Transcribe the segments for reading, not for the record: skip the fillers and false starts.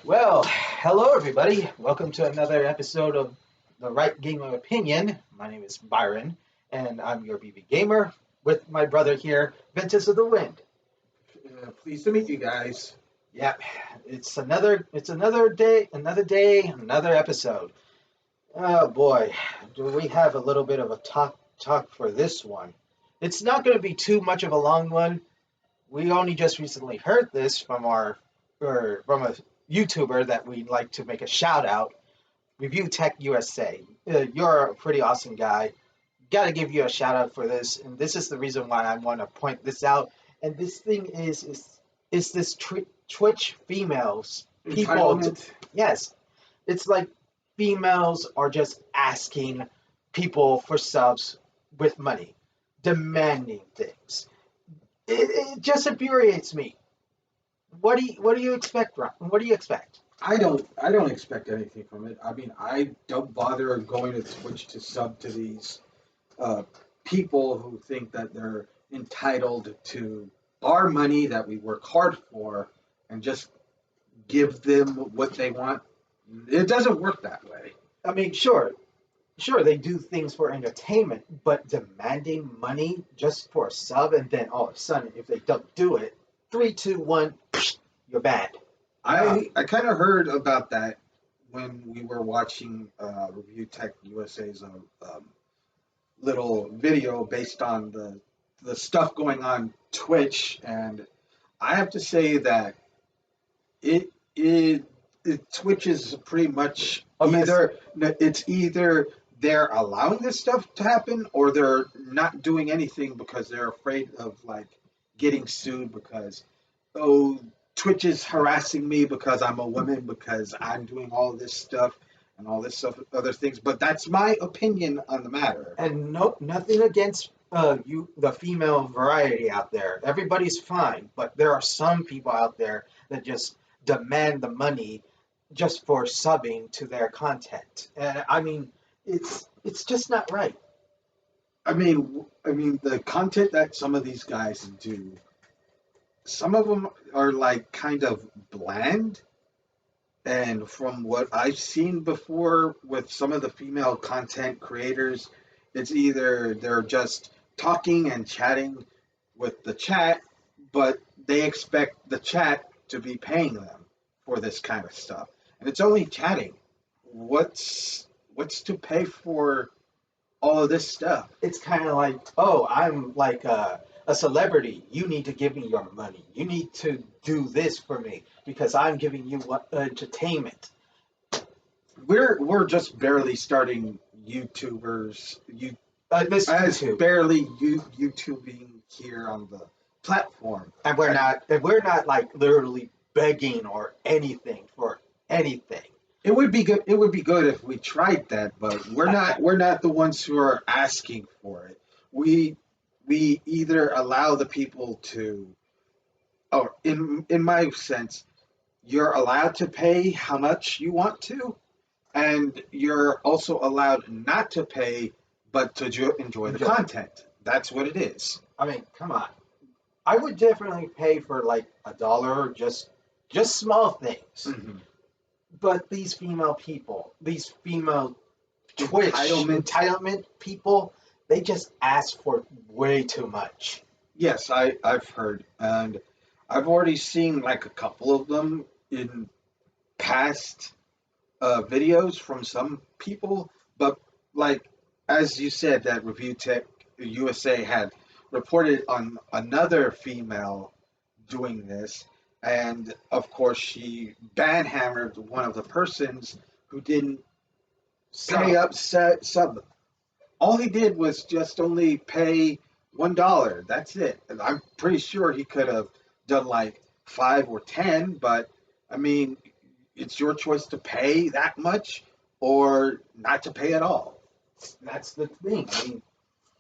Well, hello everybody. Welcome to another episode of the Right Gamer Opinion. My name is Byron, and I'm your BBGamer with my brother here, Ventus of the Wind. Pleased to meet you guys. Yep, it's another day, another episode. Oh boy, do we have a little bit of a talk for this one. It's not going to be too much of a long one. We only just recently heard this from from a YouTuber that we'd like to make a shout out. Review Tech USA. You're a pretty awesome guy. Got to give you a shout out for this, and this is the reason why I want to point this out. And this thing is this Twitch females people. Entitlement. Yes, it's like females are just asking people for subs with money, demanding things. It just infuriates me. What do you expect, Ron? What do you expect? I don't expect anything from it. I mean, I don't bother going to Twitch to sub to these uh, people who think that they're entitled to our money that we work hard for and just give them what they want. It doesn't work that way. I mean, sure, they do things for entertainment, but demanding money just for a sub, and then all of a sudden, if they don't do it, three, two, one, you're banned. I kind of heard about that when we were watching Review Tech USA's little video based on the stuff going on Twitch, and I have to say that it it, Twitch is pretty much either they're allowing this stuff to happen or they're not doing anything because they're afraid of like getting sued because oh Twitch is harassing me because I'm a woman because I'm doing all this stuff and all this stuff other things, but that's my opinion on the matter. And no, nothing against the female variety out there. Everybody's fine, but there are some people out there that just demand the money just for subbing to their content. And I mean, it's just not right. I mean the content that some of these guys do, some of them are like kind of bland. And from what I've seen before with some of the female content creators, it's either they're just talking and chatting with the chat, but they expect the chat to be paying them for this kind of stuff. And it's only chatting. What's to pay for all of this stuff? It's kind of like, oh, I'm like a celebrity. You need to give me your money. You need to do this for me because I'm giving you what entertainment. We're just barely starting YouTubers. This As YouTube, barely YouTubing here on the platform. and we're not like literally begging or anything for anything. It would be good. It would be good if we tried that, but we're not. We're not the ones who are asking for it. We we either allow the people to, or in my sense, you're allowed to pay how much you want to, and you're also allowed not to pay, but to enjoy the Enjoy. content. That's what it is. I mean, come on. I would definitely pay for like $1, just small things. Mhm. But these female people, these female Twitch Entitlement. entitlement people, they just ask for way too much. Yes, I've heard, and I've already seen like a couple of them in past videos from some people. But like as you said, that Review Tech USA had reported on another female doing this, and of course she banhammered one of the persons who didn't pay So up sub. All he did was just only pay $1. That's it. And I'm pretty sure he could have done like 5 or 10, but I mean, it's your choice to pay that much or not to pay at all. that's the thing. I mean,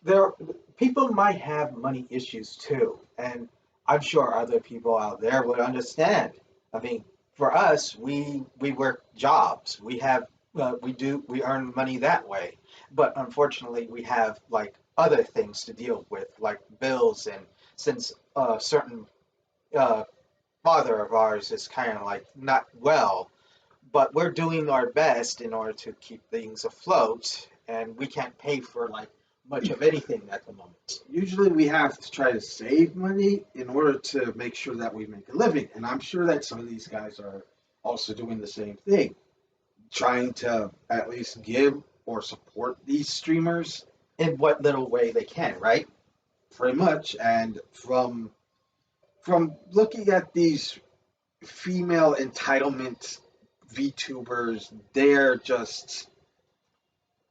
there people might have money issues too, and I'm sure other people out there would understand. I mean, for us, we work jobs. We earn money that way, but unfortunately, we have like other things to deal with, like bills, and since a certain uh, father of ours is kind of like not well, but we're doing our best in order to keep things afloat, and we can't pay for like much of anything at the moment. Usually we have to try to save money in order to make sure that we make a living. And I'm sure that some of these guys are also doing the same thing, trying to at least give or support these streamers In what little way they can, right? pretty much. And from looking at these female entitlement VTubers, they're just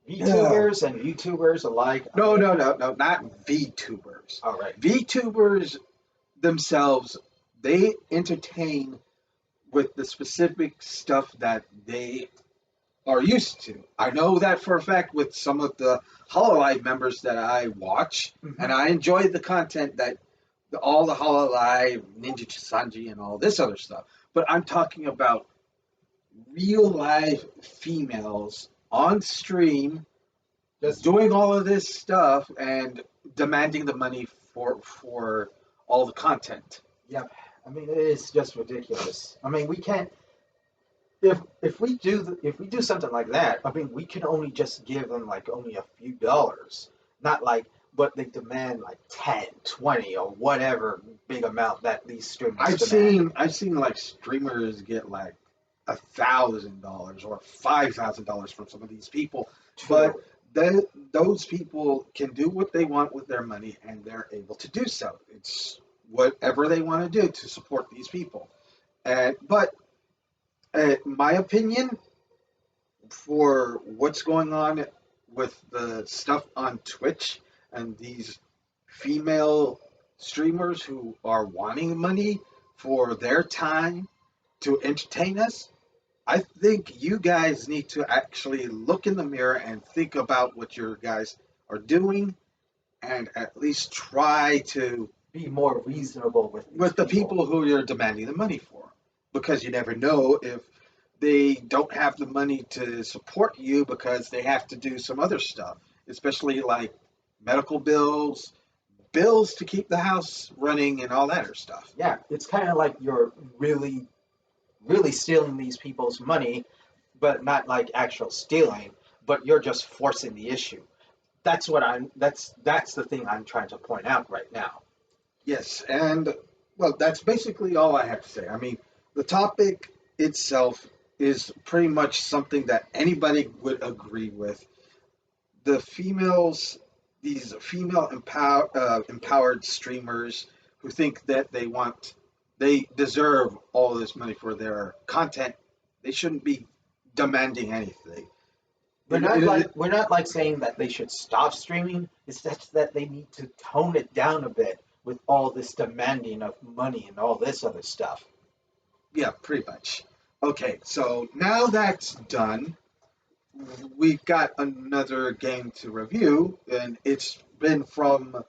yeah. VTubers and YouTubers alike. I No, mean, no, no, no, not VTubers. all right. VTubers themselves, they entertain with the specific stuff that they are used to. I know that for a fact with some of the Hololive members that I watch, and I enjoy the content that all the Hololive, Ninja Chisanji, and all this other stuff. But I'm talking about real live females on stream Just doing all of this stuff and demanding the money for all the content. yeah. I mean, it is just ridiculous. I mean, we can't. If we do something like that, I mean, we can only just give them like only a few dollars, not like but they demand like 10, 20, or whatever big amount that these streamers demand. I've seen like streamers get like $1,000 or $5,000 from some of these people, but True. then those people can do what they want with their money and they're able to do so. It's whatever they want to do to support these people. And but my opinion for what's going on with the stuff on Twitch and these female streamers who are wanting money for their time to entertain us, I think you guys need to actually look in the mirror and think about what your guys are doing and at least try to Be more reasonable with the people who you're demanding the money for. Because you never know if they don't have the money to support you because they have to do some other stuff, especially like medical bills, bills to keep the house running, and all that other stuff. Yeah, it's kind of like you're really stealing these people's money, but not like actual stealing, but you're just forcing the issue. That's the thing I'm trying to point out right now. Yes, and well, that's basically all I have to say. I mean, the topic itself is pretty much something that anybody would agree with. The females, these empowered streamers who think that they deserve all this money for their content, they shouldn't be demanding anything. We're not like saying that they should stop streaming. It's just that they need to tone it down a bit with all this demanding of money and all this other stuff. Yeah, pretty much. Okay, so now that's done, we've got another game to review, and it's been from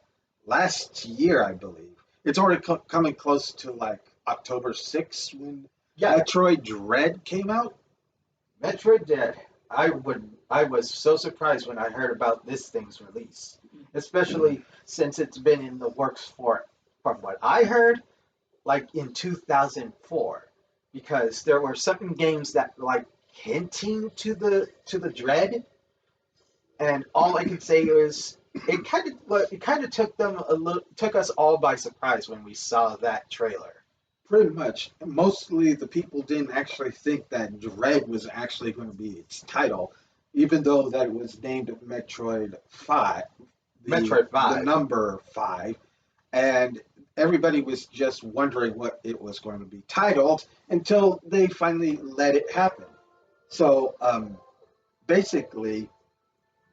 last year, I believe. It's already coming close to like October 6th when Yeah, Metroid Dread came out. Metroid Dead. I was so surprised when I heard about this thing's release, especially since it's been in the works for, from what I heard, like in 2004, because there were certain games that like hinting to the dread, and all I can say is it kind of took them a little took us all by surprise when we saw that trailer. Pretty much. Mostly the people didn't actually think that Dread was actually going to be its title, even though that it was named Metroid 5, Metroid the 5. number 5, and everybody was just wondering what it was going to be titled until they finally let it happen. So basically,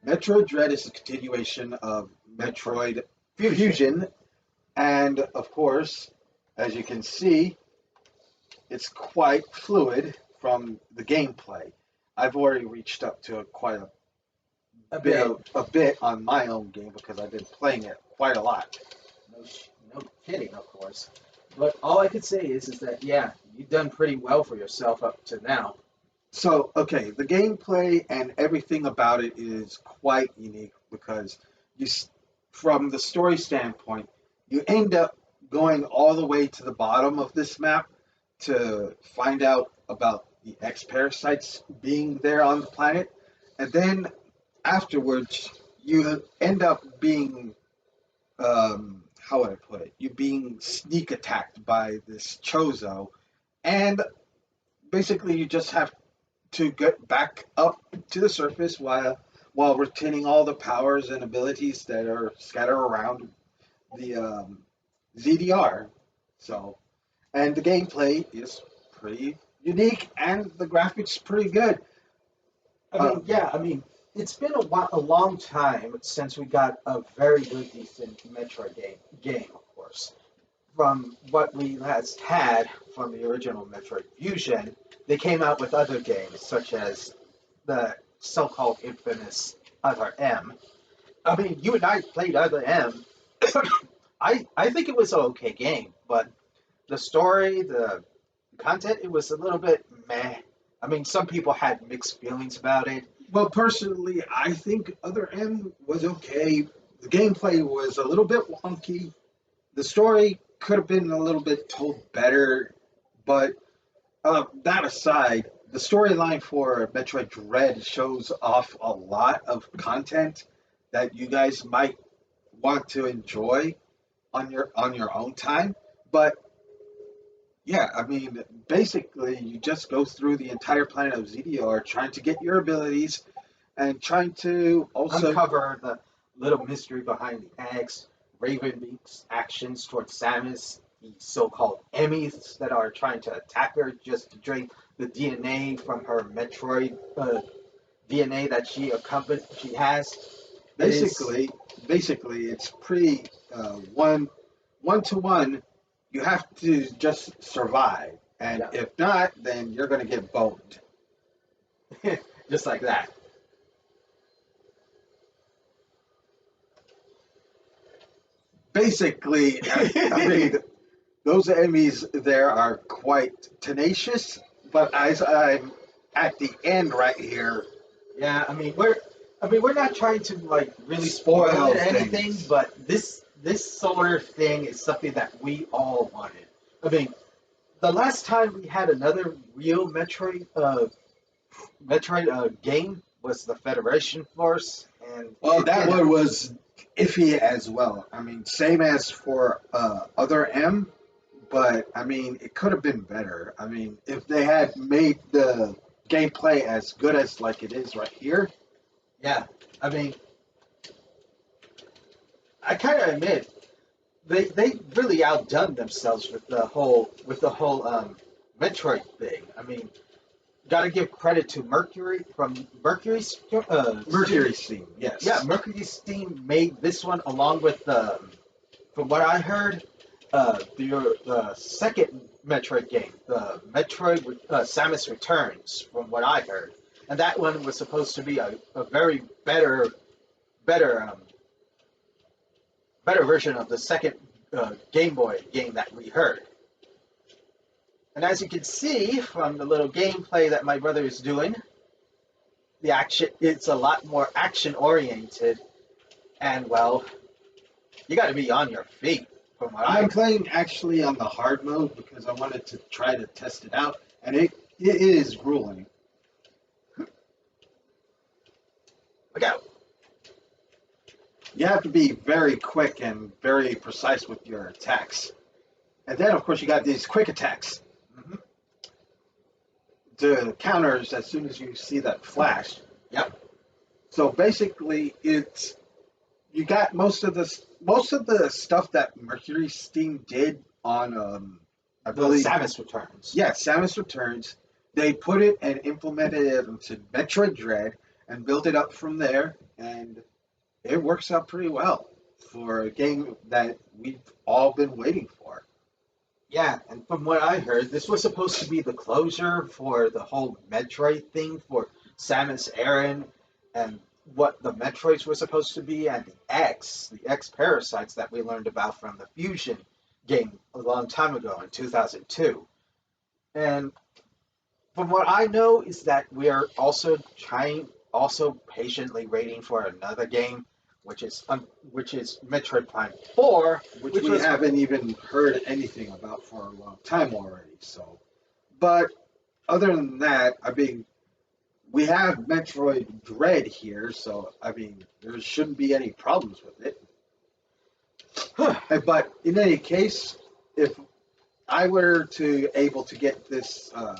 Metroid Dread is a continuation of Metroid Fusion, and of course, as you can see, it's quite fluid from the gameplay. I've already reached up to quite A bit. a bit on my own game because I've been playing it quite a lot. No, no kidding, of course. But all I could say is that yeah, you've done pretty well for yourself up to now. So, okay, the gameplay and everything about it is quite unique because you, from the story standpoint, you end up going all the way to the bottom of this map to find out about the X parasites being there on the planet, and then afterwards you end up being how would I put it? You being sneak attacked by this Chozo, and basically you just have to get back up to the surface while retaining all the powers and abilities that are scattered around the ZDR. So, and the gameplay is pretty unique, and the graphics pretty good. I mean, it's been a long time since we got a very good, decent Metroid game, of course. From what we last had from the original Metroid Fusion, they came out with other games, such as the so-called infamous Other M. I mean, you and I played Other M. I think it was an okay game, but the story, the content, it was a little bit meh. I mean, some people had mixed feelings about it. Well, personally, I think Other M was okay. The gameplay was a little bit wonky. The story could have been a little bit told better, but that aside, the storyline for Metroid Dread shows off a lot of content that you guys might want to enjoy on your own time. But yeah, I mean, basically, you just go through the entire planet of ZDR trying to get your abilities and trying to also Uncover the little mystery behind the X, Ravenbeak's actions towards Samus, the so-called Emmys that are trying to attack her just to drain the DNA from her Metroid DNA that she has. It is, basically basically it's pretty one to one. You have to just survive, and yeah, if not, then you're going to get boned. just like that. Basically, I mean, those enemies there are quite tenacious, but as I'm at the end right here, Yeah, I mean we're not trying to like really spoil spoil it or anything, things. but this sort of thing is something that we all wanted. I mean, the last time we had another real Metroid game was the Federation Force, and Well, that you know, one was iffy as well. I mean, same as for Other M, but I mean, it could have been better. I mean, if they had made the gameplay as good as like it is right here, yeah, I mean, I kind of admit they really outdone themselves with the whole Metroid thing. I mean, got to give credit to Mercury from Mercury Steam, Yeah, yes. Mercury Steam made this one along with from what I heard, the second Metroid game, the Metroid Samus Returns, from what I heard, and that one was supposed to be a very better better version of the second Game Boy game that we heard. And as you can see from the little gameplay that my brother is doing, the action it's a lot more action oriented, and well, you got to be on your feet from what I I'm heard. playing actually on the hard mode because I wanted to try to test it out, and it is grueling. Look out! You have to be very quick and very precise with your attacks. And then, of course, you got these quick attacks Hmm. to counters as soon as you see that flash. Yep, So basically, it's you got most of the stuff that Mercury Steam did on I the believe Samus Returns. yeah, Samus Returns. They put it and implemented it into Metroid Dread and built it up from there, and it works out pretty well for a game that we've all been waiting for. Yeah, and from what I heard, this was supposed to be the closure for the whole Metroid thing for Samus Aran and what the Metroids were supposed to be, and the X parasites that we learned about from the Fusion game a long time ago in 2002. And from what I know is that we are also patiently waiting for another game, which is Metroid Prime 4, Which which we was haven't even heard anything about for a long time already. So, but other than that, I mean, we have Metroid Dread here, so I mean, there shouldn't be any problems with it. But in any case, if I were to able to get this A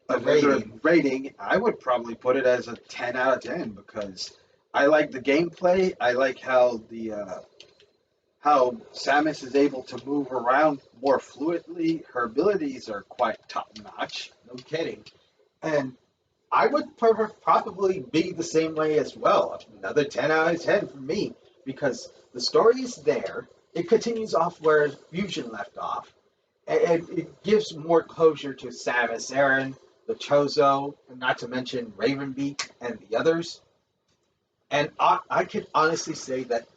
another rating. rating, I would probably put it as a 10 out of 10 because I like the gameplay. I like how Samus is able to move around more fluidly. Her abilities are quite top notch. No kidding. And I would probably be the same way as well. Another 10 out of 10 for me because the story is there. It continues off where Fusion left off. And it gives more closure to Samus Aran, the Chozo, and not to mention Ravenbeak and the others. And I can honestly say that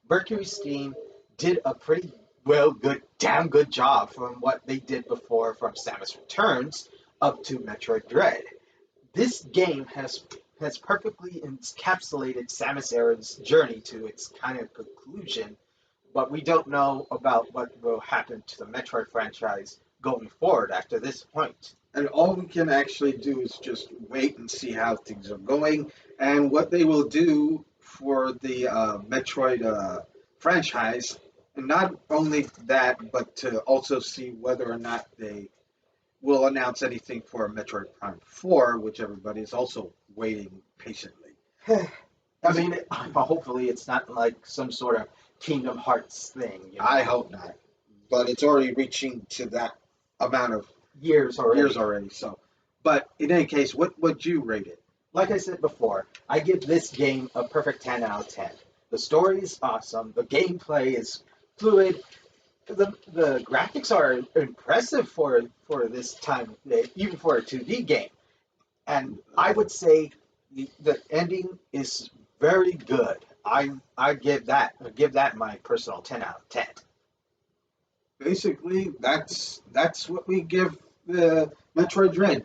Mercury Steam did a pretty damn good job from what they did before from Samus Returns up to Metroid Dread. This game has perfectly encapsulated Samus Aran's journey to its kind of conclusion, but we don't know about what will happen to the Metroid franchise going forward after this point. And all we can actually do is just wait and see how things are going and what they will do for the Metroid franchise. And not only that, but to also see whether or not they will announce anything for Metroid Prime 4, which everybody is also waiting patiently. I mean, hopefully it's not like some sort of Kingdom Hearts thing, I hope not, but it's already reaching to that amount of years already. years already. So, but in any case, what would you rate it? Like I said before, I give this game a perfect 10 out of 10. The story is awesome. The gameplay is fluid. The graphics are impressive for this time, even for a 2D game. And I would say the ending is very good. I give that my personal 10 out of 10. Basically, that's what we give the Metroid Dread.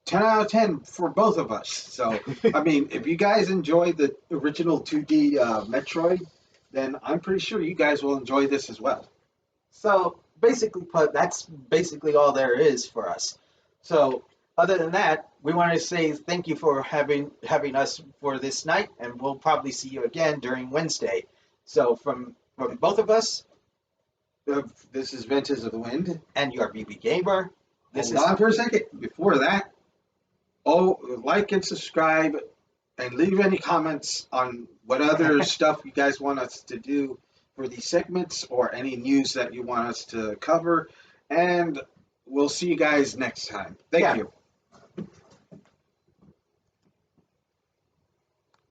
10 out of 10 for both of us. So, I mean, if you guys enjoy the original 2D Metroid, then I'm pretty sure you guys will enjoy this as well. So basically put, that's basically all there is for us. So other than that, we want to say thank you for having us for this night, and we'll probably see you again during Wednesday. So from both of us This is Ventus of the Wind. and your BB Gamer, this Hold is on for a second. Before that, like and subscribe and leave any comments on what other stuff you guys want us to do for these segments or any news that you want us to cover. And we'll see you guys next time. Thank yeah. you.